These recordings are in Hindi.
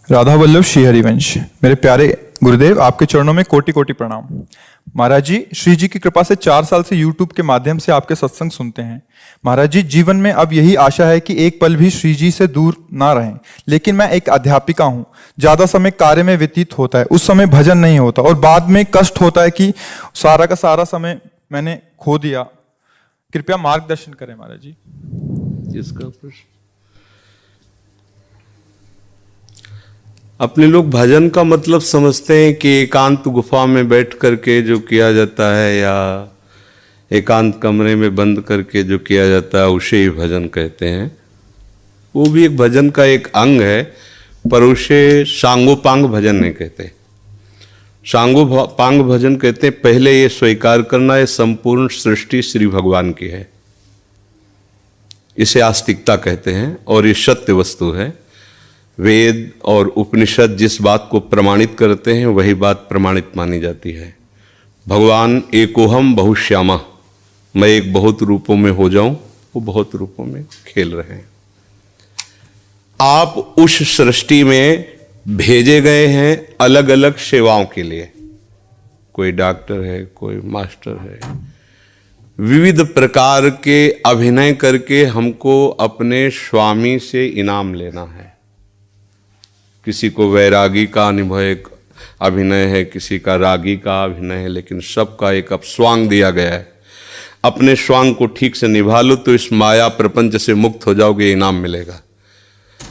राधा वल्लभ श्री हरिवंश। मेरे प्यारे गुरुदेव, आपके चरणों में कोटि कोटि प्रणाम। महाराज जी, श्री जी की कृपा से 4 साल से YouTube के माध्यम से आपके सत्संग सुनते हैं। महाराज जी, जीवन में अब यही आशा है कि एक पल भी श्री जी से दूर ना रहें। लेकिन मैं एक अध्यापिका हूँ, ज्यादा समय कार्य में व्यतीत होता है, उस समय भजन नहीं होता और बाद में कष्ट होता है कि सारा का सारा समय मैंने खो दिया। कृपया मार्गदर्शन करें महाराज जी। इसका प्रश्न, अपने लोग भजन का मतलब समझते हैं कि एकांत गुफा में बैठ करके जो किया जाता है या एकांत कमरे में बंद करके जो किया जाता है उसे ही भजन कहते हैं। वो भी एक भजन का एक अंग है, पर उसे सांगोपांग भजन नहीं कहते। सांगोपांग भजन कहते हैं पहले ये स्वीकार करना है संपूर्ण सृष्टि श्री भगवान की है, इसे आस्तिकता कहते हैं और ये सत्य वस्तु है। वेद और उपनिषद जिस बात को प्रमाणित करते हैं वही बात प्रमाणित मानी जाती है। भगवान एकोहम बहुश्यामा, मैं एक बहुत रूपों में हो जाऊं, वो बहुत रूपों में खेल रहे हैं। आप उस सृष्टि में भेजे गए हैं अलग अलग सेवाओं के लिए। कोई डॉक्टर है, कोई मास्टर है, विविध प्रकार के अभिनय करके हमको अपने स्वामी से इनाम लेना है। किसी को वैरागी का अभिनय है, किसी का रागी का अभिनय है, लेकिन सबका एक अब स्वांग दिया गया है। अपने स्वांग को ठीक से निभा लो तो इस माया प्रपंच से मुक्त हो जाओगे, इनाम मिलेगा।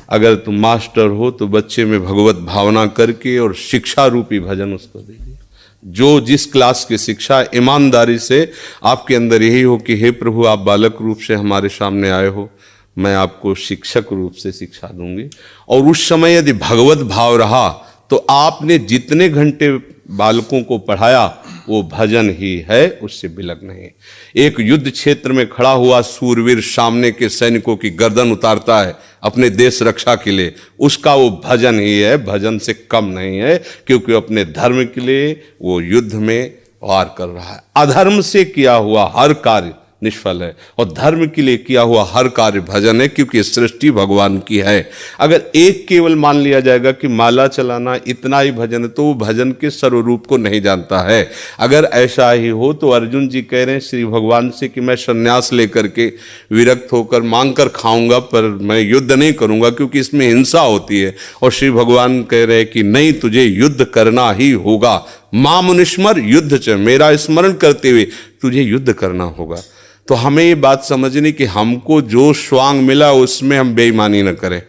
अगर तुम मास्टर हो तो बच्चे में भगवत भावना करके और शिक्षा रूपी भजन उसको दीजिए। जो जिस क्लास की शिक्षा, ईमानदारी से आपके अंदर यही हो कि हे प्रभु, आप बालक रूप से हमारे सामने आए हो, मैं आपको शिक्षक रूप से शिक्षा दूंगी। और उस समय यदि भगवत भाव रहा तो आपने जितने घंटे बालकों को पढ़ाया वो भजन ही है, उससे बिलक नहीं। एक युद्ध क्षेत्र में खड़ा हुआ सूरवीर सामने के सैनिकों की गर्दन उतारता है अपने देश रक्षा के लिए, उसका वो भजन ही है, भजन से कम नहीं है, क्योंकि अपने धर्म के लिए वो युद्ध में वार कर रहा है। अधर्म से किया हुआ हर कार्य निष्फल है और धर्म के लिए किया हुआ हर कार्य भजन है, क्योंकि सृष्टि भगवान की है। अगर एक केवल मान लिया जाएगा कि माला चलाना इतना ही भजन है तो वो भजन के सर्वरूप को नहीं जानता है। अगर ऐसा ही हो तो अर्जुन जी कह रहे हैं श्री भगवान से कि मैं संन्यास लेकर के विरक्त होकर मांग कर खाऊंगा, पर मैं युद्ध नहीं करूंगा क्योंकि इसमें हिंसा होती है। और श्री भगवान कह रहे हैं कि नहीं, तुझे युद्ध करना ही होगा। मां मुनिस्मर युद्ध च, मेरा स्मरण करते हुए तुझे युद्ध करना होगा। तो हमें ये बात समझनी कि हमको जो स्वांग मिला उसमें हम बेईमानी न करें।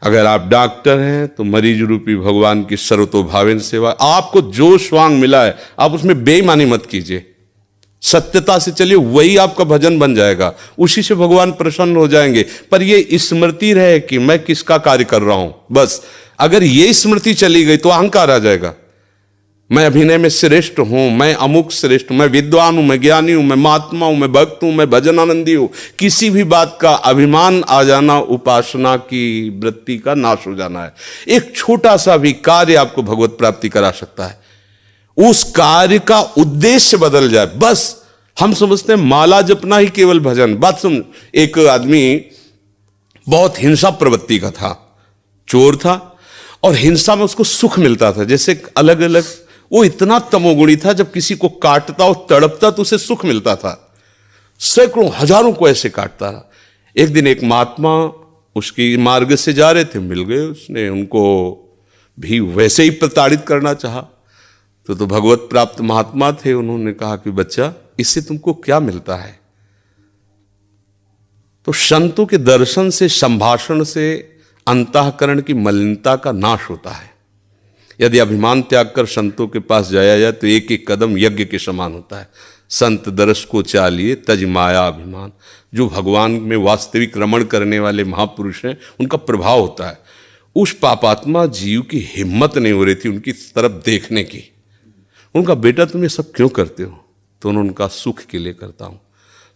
अगर आप डॉक्टर हैं तो मरीज रूपी भगवान की सर्वतोभावेन सेवा, आपको जो स्वांग मिला है आप उसमें बेईमानी मत कीजिए, सत्यता से चलिए, वही आपका भजन बन जाएगा, उसी से भगवान प्रसन्न हो जाएंगे। पर ये स्मृति रहे कि मैं किसका कार्य कर रहा हूं, बस अगर ये स्मृति चली गई तो अहंकार आ जाएगा। मैं अभिनय में श्रेष्ठ हूं, मैं अमुक श्रेष्ठ, मैं विद्वान हूं, मैं ज्ञानी हूं, मैं महात्मा हूं, मैं भक्त हूं, मैं भजनानंदी हूं, किसी भी बात का अभिमान आ जाना उपासना की वृत्ति का नाश हो जाना है। एक छोटा सा भी कार्य आपको भगवत प्राप्ति करा सकता है, उस कार्य का उद्देश्य बदल जाए। बस हम समझते हैं माला जपना ही केवल भजन। बात सुन, एक आदमी बहुत हिंसा प्रवृत्ति का था, चोर था और हिंसा में उसको सुख मिलता था। जैसे अलग अलग, वो इतना तमोगुणी था, जब किसी को काटता और तड़पता तो उसे सुख मिलता था। सैकड़ों हजारों को ऐसे काटता रहा। एक दिन एक महात्मा उसकी मार्ग से जा रहे थे, मिल गए, उसने उनको भी वैसे ही प्रताड़ित करना चाहा। तो भगवत प्राप्त महात्मा थे, उन्होंने कहा कि बच्चा, इससे तुमको क्या मिलता है? तो संतों के दर्शन से, संभाषण से अंतःकरण की मलिनता का नाश होता है। यदि अभिमान त्याग कर संतों के पास जाया जाए तो एक एक कदम यज्ञ के समान होता है। संत दर्श को चालिए तज माया अभिमान। जो भगवान में वास्तविक रमण करने वाले महापुरुष हैं उनका प्रभाव होता है। उस पापात्मा जीव की हिम्मत नहीं हो रही थी उनकी तरफ देखने की। उनका बेटा तुम ये सब क्यों करते हो? तो उन्होंने कहा सुख के लिए करता हूँ,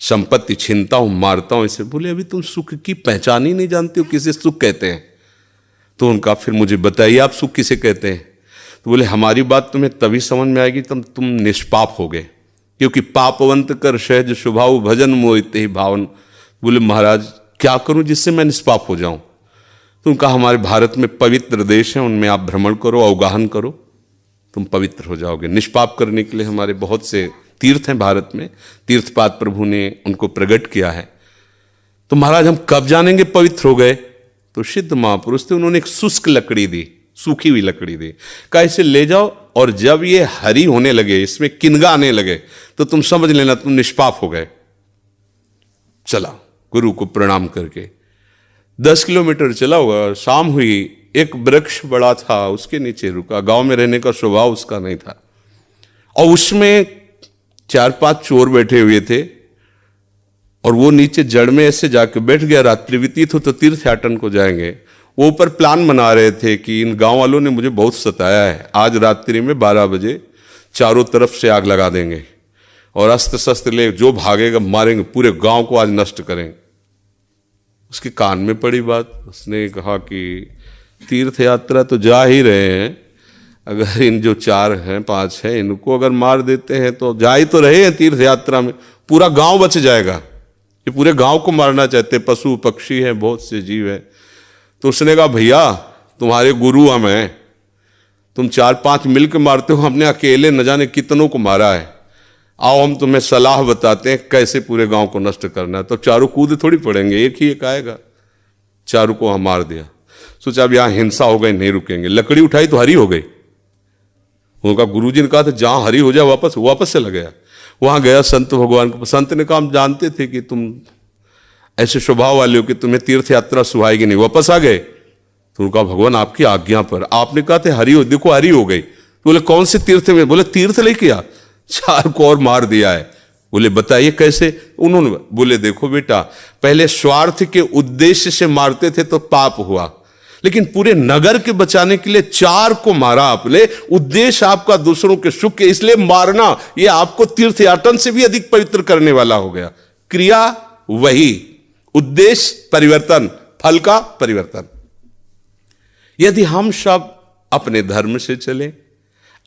संपत्ति छीनता हूँ, मारता हूँ इसे। बोले अभी तुम सुख की पहचान ही नहीं जानते हो, किसे सुख कहते हैं? तो उनका फिर मुझे बताइए आप सुख किसे कहते हैं? तो बोले हमारी बात तुम्हें तभी समझ में आएगी तब तुम निष्पाप हो गए, क्योंकि पापवंत कर सहज स्वभाव भजन मोहिते ही भावन। बोले महाराज क्या करूं जिससे मैं निष्पाप हो जाऊं? तो उनका हमारे भारत में पवित्र देश है, उनमें आप भ्रमण करो, अवगाहन करो, तुम पवित्र हो जाओगे। निष्पाप करने के लिए हमारे बहुत से तीर्थ हैं भारत में, तीर्थपाद प्रभु ने उनको प्रकट किया है। तो महाराज हम कब जानेंगे पवित्र हो गए? तो सिद्ध महापुरुष थे, उन्होंने एक शुष्क लकड़ी दी, सूखी हुई लकड़ी दी, कहा इसे ले जाओ और जब ये हरी होने लगे, इसमें किनगा आने लगे, तो तुम समझ लेना तुम निष्पाप हो गए। चला गुरु को प्रणाम करके 10 किलोमीटर चला होगा, शाम हुई, एक वृक्ष बड़ा था उसके नीचे रुका। गांव में रहने का स्वभाव उसका नहीं था, और उसमें 4-5 चोर बैठे हुए थे, और वो नीचे जड़ में ऐसे जाके बैठ गया। रात्रि व्यतीत हो तो तीर्थयाटन को जाएंगे। वो ऊपर प्लान बना रहे थे कि इन गांव वालों ने मुझे बहुत सताया है, आज रात्रि में 12 बजे चारों तरफ से आग लगा देंगे और अस्त्र शस्त्र ले जो भागेगा मारेंगे, पूरे गांव को आज नष्ट करेंगे। उसके कान में पड़ी बात, उसने कहा कि तीर्थ यात्रा तो जा ही रहे हैं, अगर इन जो 4 हैं 5 हैं इनको अगर मार देते हैं तो जा ही तो रहे हैं तीर्थ यात्रा में, पूरा गांव बच जाएगा। ये पूरे गांव को मारना चाहते, पशु पक्षी हैं, बहुत से जीव हैं। तो उसने कहा भैया तुम्हारे गुरु हम हैं, तुम 4-5 मिल के मारते हो, हमने अकेले न जाने कितनों को मारा है, आओ हम तुम्हें सलाह बताते हैं कैसे पूरे गांव को नष्ट करना है। तो चारों कूद थोड़ी पड़ेंगे, एक ही एक आएगा। चारों को हम मार दिया। सोचा अब यहां हिंसा हो गई, नहीं रुकेंगे। लकड़ी उठाई तो हरी हो गई। उनका गुरुजी ने कहा था जहां हरी हो जाए वापस चला गया। वहां गया संत भगवान को, संत ने कहा हम जानते थे कि तुम ऐसे स्वभाव वाले हो कि तुम्हें तीर्थ यात्रा सुहाएगी नहीं, वापस आ गए। तो उनका भगवान आपकी आज्ञा पर, आपने कहा था हरी हो, देखो हरी हो गई। बोले कौन से तीर्थ में? बोले तीर्थ लेके आ, 4 को और मार दिया है। बोले बताइए कैसे? उन्होंने बोले देखो बेटा, पहले स्वार्थ के उद्देश्य से मारते थे तो पाप हुआ, लेकिन पूरे नगर के बचाने के लिए 4 को मारा आपने। उद्देश्य आपका दूसरों के सुख के, इसलिए मारना यह आपको तीर्थयाटन से भी अधिक पवित्र करने वाला हो गया। क्रिया वही, उद्देश्य परिवर्तन, फल का परिवर्तन। यदि हम सब अपने धर्म से चले,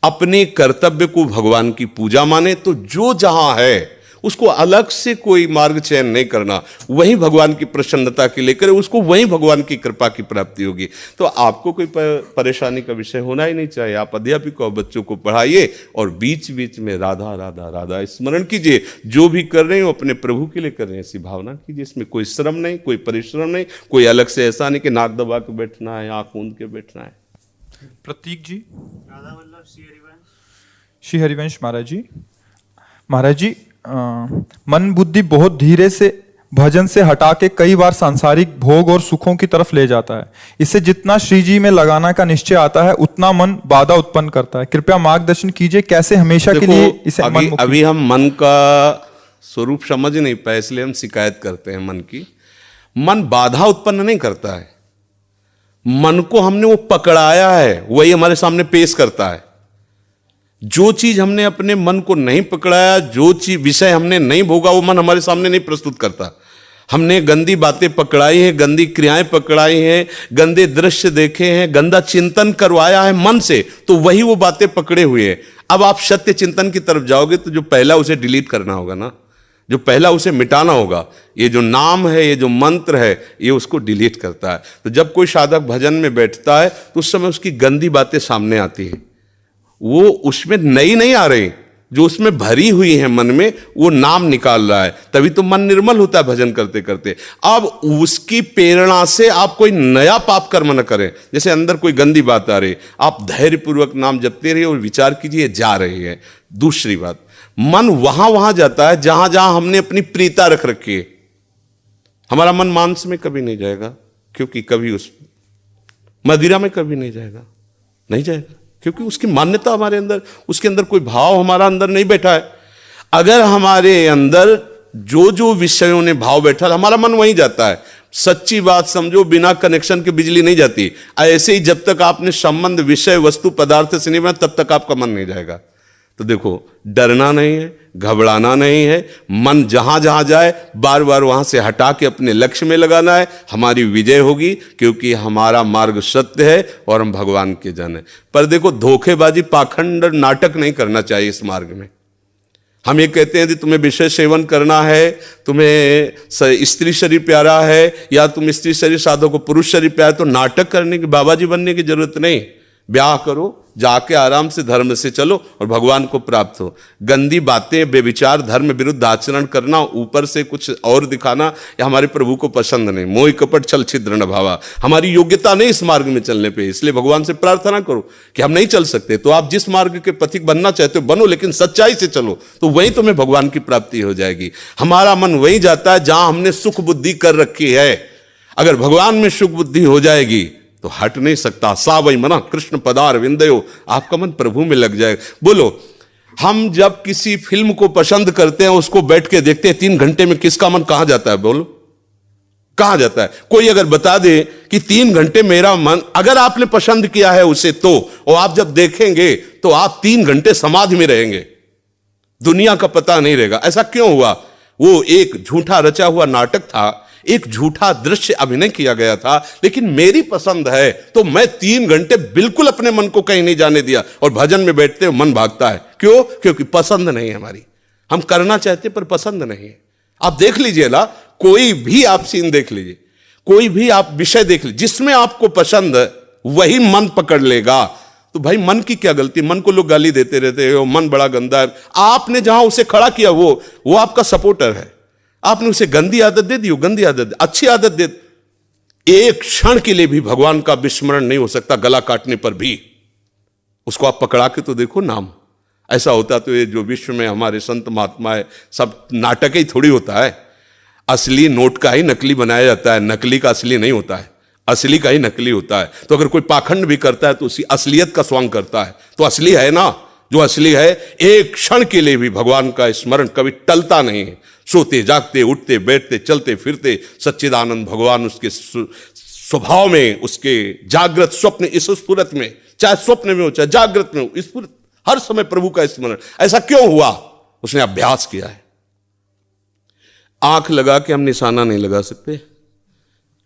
अपने कर्तव्य को भगवान की पूजा माने, तो जो जहां है उसको अलग से कोई मार्ग चयन नहीं करना, वही भगवान की प्रसन्नता के लिए करे, उसको वही भगवान की कृपा की प्राप्ति होगी। तो आपको कोई परेशानी का विषय होना ही नहीं चाहिए। आप अध्यापक और बच्चों को पढ़ाइए और बीच बीच में राधा राधा राधा स्मरण कीजिए। जो भी कर रहे हो अपने प्रभु के लिए कर रहे हैं ऐसी भावना कीजिए। इसमें कोई श्रम नहीं, कोई परिश्रम नहीं, कोई अलग से ऐसा नहीं कि नाक दबा के बैठना है, आंख मूंद के बैठना है। प्रतीक जी। श्री हरिवंश महाराज जी, मन बुद्धि बहुत धीरे से भजन से हटा के कई बार सांसारिक भोग और सुखों की तरफ ले जाता है। इससे जितना श्री जी में लगाना का निश्चय आता है उतना मन बाधा उत्पन्न करता है। कृपया मार्गदर्शन कीजिए कैसे हमेशा के लिए इसे अभी हम मन का स्वरूप समझ नहीं पाए, इसलिए हम शिकायत करते हैं मन की। मन बाधा उत्पन्न नहीं करता है, मन को हमने वो पकड़ाया है, वही हमारे सामने पेश करता है। जो चीज हमने अपने मन को नहीं पकड़ाया, जो चीज विषय हमने नहीं भोगा, वो मन हमारे सामने नहीं प्रस्तुत करता। हमने गंदी बातें पकड़ाई हैं, गंदी क्रियाएं पकड़ाई हैं, गंदे दृश्य देखे हैं, गंदा चिंतन करवाया है मन से, तो वही वो बातें पकड़े हुए हैं। अब आप सत्य चिंतन की तरफ जाओगे तो जो पहला उसे डिलीट करना होगा ना, जो पहला उसे मिटाना होगा। ये जो नाम है, ये जो मंत्र है, ये उसको डिलीट करता है। तो जब कोई साधक भजन में बैठता है तो उस समय उसकी गंदी बातें सामने आती हैं, वो उसमें नई नहीं आ रही, जो उसमें भरी हुई है मन में, वो नाम निकाल रहा है। तभी तो मन निर्मल होता है भजन करते करते। अब उसकी प्रेरणा से आप कोई नया पाप कर्म न करें। जैसे अंदर कोई गंदी बात आ रही, आप धैर्यपूर्वक नाम जपते रहिए और विचार कीजिए जा रही है। दूसरी बात, मन वहां वहां जाता है जहां जहां हमने अपनी प्रीता रख रखी है। हमारा मन मांस में कभी नहीं जाएगा, क्योंकि कभी उस मदिरा में कभी नहीं जाएगा, नहीं जाएगा, क्योंकि उसकी मान्यता हमारे अंदर, उसके अंदर कोई भाव हमारा अंदर नहीं बैठा है। अगर हमारे अंदर जो जो विषयों ने भाव बैठा, हमारा मन वहीं जाता है। सच्ची बात समझो, बिना कनेक्शन के बिजली नहीं जाती। ऐसे ही जब तक आपने संबंध विषय वस्तु पदार्थ से नहीं बना, तब तक आपका मन नहीं जाएगा। तो देखो, डरना नहीं है, घबराना नहीं है। मन जहां जहां जाए बार बार वहां से हटा के अपने लक्ष्य में लगाना है। हमारी विजय होगी, क्योंकि हमारा मार्ग सत्य है और हम भगवान के जन हैं। पर देखो, धोखेबाजी, पाखंड, नाटक नहीं करना चाहिए इस मार्ग में। हम ये कहते हैं कि तुम्हें विषय सेवन करना है, तुम्हें स्त्री शरीर प्यारा है, या तुम स्त्री शरीर साधो को पुरुष शरीर प्यारा, तो नाटक करने की, बाबा जी बनने की जरूरत नहीं। ब्याह करो, जाके आराम से धर्म से चलो और भगवान को प्राप्त हो। गंदी बातें, बेविचार, धर्म विरुद्ध आचरण करना, ऊपर से कुछ और दिखाना, या हमारे प्रभु को पसंद नहीं। मोह कपट छल छिद्र न भावा, हमारी योग्यता नहीं इस मार्ग में चलने पे। इसलिए भगवान से प्रार्थना करो कि हम नहीं चल सकते, तो आप जिस मार्ग के पथिक बनना चाहते हो बनो, लेकिन सच्चाई से चलो, तो वहीं तुम्हें भगवान की प्राप्ति हो जाएगी। हमारा मन वहीं जाता है जहां हमने सुख बुद्धि कर रखी है। अगर भगवान में सुख बुद्धि हो जाएगी तो हट नहीं सकता। सा वही मना कृष्ण पदार विंदयो, आपका मन प्रभु में लग जाएगा। बोलो, हम जब किसी फिल्म को पसंद करते हैं, उसको बैठ के देखते हैं, 3 घंटे में किसका मन कहां जाता है? बोलो, कहां जाता है? कोई अगर बता दे कि 3 घंटे मेरा मन, अगर आपने पसंद किया है उसे तो, और आप जब देखेंगे तो आप 3 घंटे समाधि में रहेंगे, दुनिया का पता नहीं रहेगा। ऐसा क्यों हुआ? वो एक झूठा रचा हुआ नाटक था, एक झूठा दृश्य अभिनय किया गया था, लेकिन मेरी पसंद है तो मैं 3 घंटे बिल्कुल अपने मन को कहीं नहीं जाने दिया, और भजन में बैठते हो मन भागता है। क्यों? क्योंकि पसंद नहीं है हमारी। हम करना चाहते पर पसंद नहीं है। आप देख लीजिए ना, कोई भी आप सीन देख लीजिए, कोई भी आप विषय देख लीजिए, जिसमें आपको पसंद है वही मन पकड़ लेगा। तो भाई मन की क्या गलती? मन को लोग गाली देते रहते हो, मन बड़ा गंदा है। आपने जहां उसे खड़ा किया वो आपका सपोर्टर है। आपने उसे गंदी आदत दे दी, गंदी आदत, अच्छी आदत दे, एक क्षण के लिए भी भगवान का विस्मरण नहीं हो सकता। गला काटने पर भी उसको आप पकड़ा के तो देखो नाम। ऐसा होता तो ये जो विश्व में हमारे संत महात्मा है, सब नाटक ही थोड़ी होता है। असली नोट का ही नकली बनाया जाता है, नकली का असली नहीं होता है, असली का ही नकली होता है। तो अगर कोई पाखंड भी करता है तो उसी असलियत का स्वांग करता है, तो असली है ना। जो असली है, एक क्षण के लिए भी भगवान का स्मरण कभी टलता नहीं है। सोते जागते, उठते बैठते, चलते फिरते सच्चिदानंद भगवान उसके स्वभाव में, उसके जागृत स्वप्न इस स्फुरत में, चाहे स्वप्न में हो चाहे जागृत में हो, स्फुरत हर समय प्रभु का स्मरण। ऐसा क्यों हुआ? उसने अभ्यास किया है। आंख लगा के हम निशाना नहीं लगा सकते,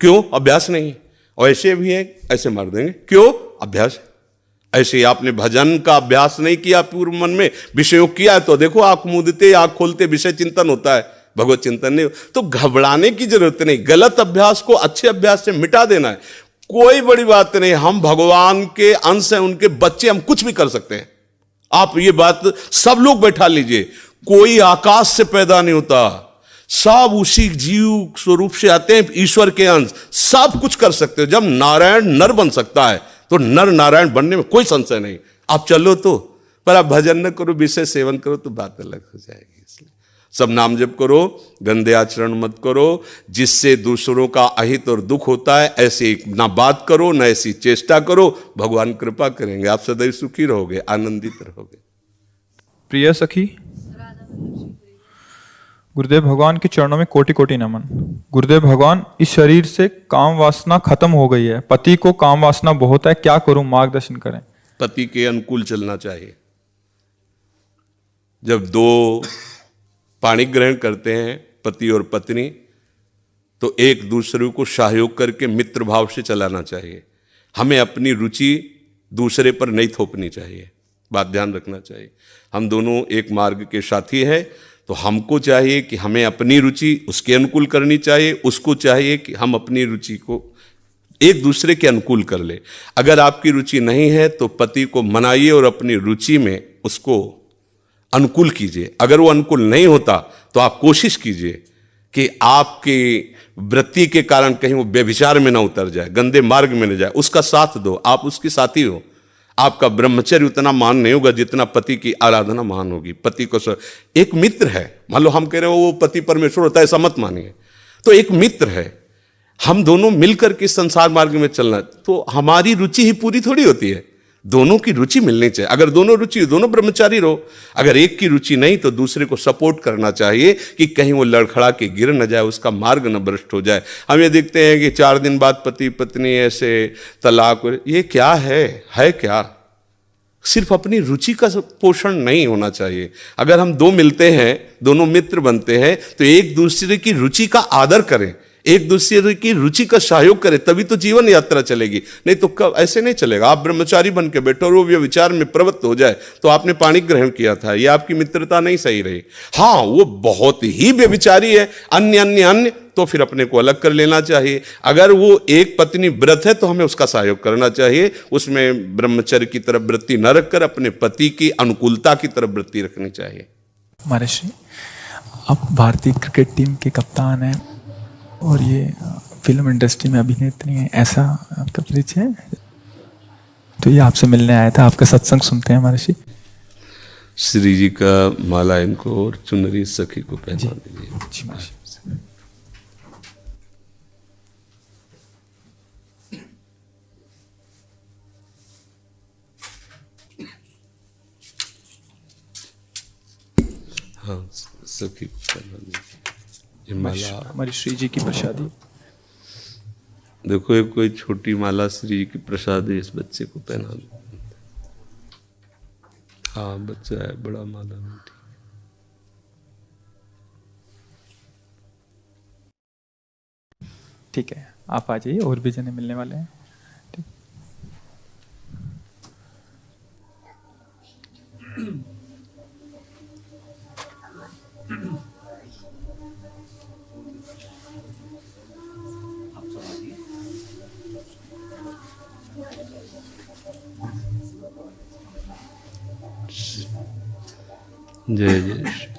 क्यों? अभ्यास नहीं। और ऐसे भी है, ऐसे मार देंगे, क्यों? अभ्यास। ऐसे आपने भजन का अभ्यास नहीं किया, पूर्व मन में विषयों किया है, तो देखो आंख मूंदते, आंख खोलते विषय चिंतन होता है, भगवत चिंतन नहीं। तो घबराने की जरूरत नहीं, गलत अभ्यास को अच्छे अभ्यास से मिटा देना है। कोई बड़ी बात नहीं, हम भगवान के अंश हैं, उनके बच्चे, हम कुछ भी कर सकते हैं। आप ये बात सब लोग बैठा लीजिए, कोई आकाश से पैदा नहीं होता, सब उसी जीव स्वरूप से आते हैं, ईश्वर के अंश, सब कुछ कर सकते हो। जब नारायण नर बन सकता है तो नर नारायण बनने में कोई संशय नहीं। आप चलो तो, पर आप भजन न करो, विषय सेवन करो तो बात अलग हो जाएगी। इसलिए सब नाम जप करो, गंदे आचरण मत करो, जिससे दूसरों का अहित और दुख होता है ऐसे ना बात करो, ना ऐसी चेष्टा करो। भगवान कृपा करेंगे, आप सदैव सुखी रहोगे, आनंदित रहोगे। प्रिय सखी, गुरुदेव भगवान के चरणों में कोटि कोटि नमन। गुरुदेव भगवान, इस शरीर से काम वासना खत्म हो गई है, पति को काम वासना बहुत है, क्या करूं, मार्गदर्शन करें। पति के अनुकूल चलना चाहिए। जब 2 पाणी ग्रहण करते हैं, पति और पत्नी, तो एक दूसरे को सहयोग करके मित्र भाव से चलाना चाहिए। हमें अपनी रुचि दूसरे पर नहीं थोपनी चाहिए, बात ध्यान रखना चाहिए। हम दोनों एक मार्ग के साथी हैं, तो हमको चाहिए कि हमें अपनी रुचि उसके अनुकूल करनी चाहिए, उसको चाहिए कि हम अपनी रुचि को एक दूसरे के अनुकूल कर ले। अगर आपकी रुचि नहीं है तो पति को मनाइए और अपनी रुचि में उसको अनुकूल कीजिए। अगर वो अनुकूल नहीं होता तो आप कोशिश कीजिए कि आपकी वृत्ति के कारण कहीं वो व्यभिचार में ना उतर जाए, गंदे मार्ग में न जाए, उसका साथ दो, आप उसकी साथी हो। आपका ब्रह्मचर्य उतना महान नहीं होगा जितना पति की आराधना महान होगी। पति को एक मित्र है, मान लो हम कह रहे हो वो पति परमेश्वर होता है, ऐसा मत मानिए। तो एक मित्र है, हम दोनों मिलकर के संसार मार्ग में चलना, तो हमारी रुचि ही पूरी थोड़ी होती है, दोनों की रुचि मिलनी चाहिए। अगर दोनों रुचि, दोनों ब्रह्मचारी रहो। अगर एक की रुचि नहीं तो दूसरे को सपोर्ट करना चाहिए कि कहीं वो लड़खड़ा के गिर न जाए, उसका मार्ग न भ्रष्ट हो जाए। हम ये देखते हैं कि 4 दिन बाद पति पत्नी ऐसे तलाक, ये क्या है क्या? सिर्फ अपनी रुचि का पोषण नहीं होना चाहिए। अगर हम 2 मिलते हैं, दोनों मित्र बनते हैं, तो एक दूसरे की रुचि का आदर करें, एक दूसरे की रुचि का सहयोग करें, तभी तो जीवन यात्रा चलेगी। नहीं तो कब ऐसे नहीं चलेगा। आप ब्रह्मचारी बन के बैठो और वो व्यभिचार में प्रवृत्त हो जाए तो आपने पानी ग्रहण किया था, ये आपकी मित्रता नहीं सही रही। हाँ, वो बहुत ही व्यभिचारी है, अन्य अन्य अन्य, तो फिर अपने को अलग कर लेना चाहिए। अगर वो एक पत्नी व्रत है तो हमें उसका सहयोग करना चाहिए, उसमें ब्रह्मचर्य की तरफ वृत्ति न रखकर अपने पति की अनुकूलता की तरफ वृत्ति रखनी चाहिए। महर्षि, आप भारतीय क्रिकेट टीम के कप्तान हैं और ये फिल्म इंडस्ट्री में अभिनेत्री हैं, ऐसा आपका परिचय है? तो ये आपसे मिलने आया था, आपका सत्संग सुनते हैं महर्षि। श्री जी का माला इनको और चुनरी सखी को पहना दीजिए। जी महर्षि। हाँ, सखी को पहना दीजिए। ये माला हमारी श्री जी की प्रसादी। देखो, एक कोई छोटी माला श्री जी की प्रसादी इस बच्चे को पहना दो। हाँ, बच्चा है, बड़ा माला नहीं। ठीक है, आप आ जाइए, और भी जने मिलने वाले हैं। ठीक। जय जय श्री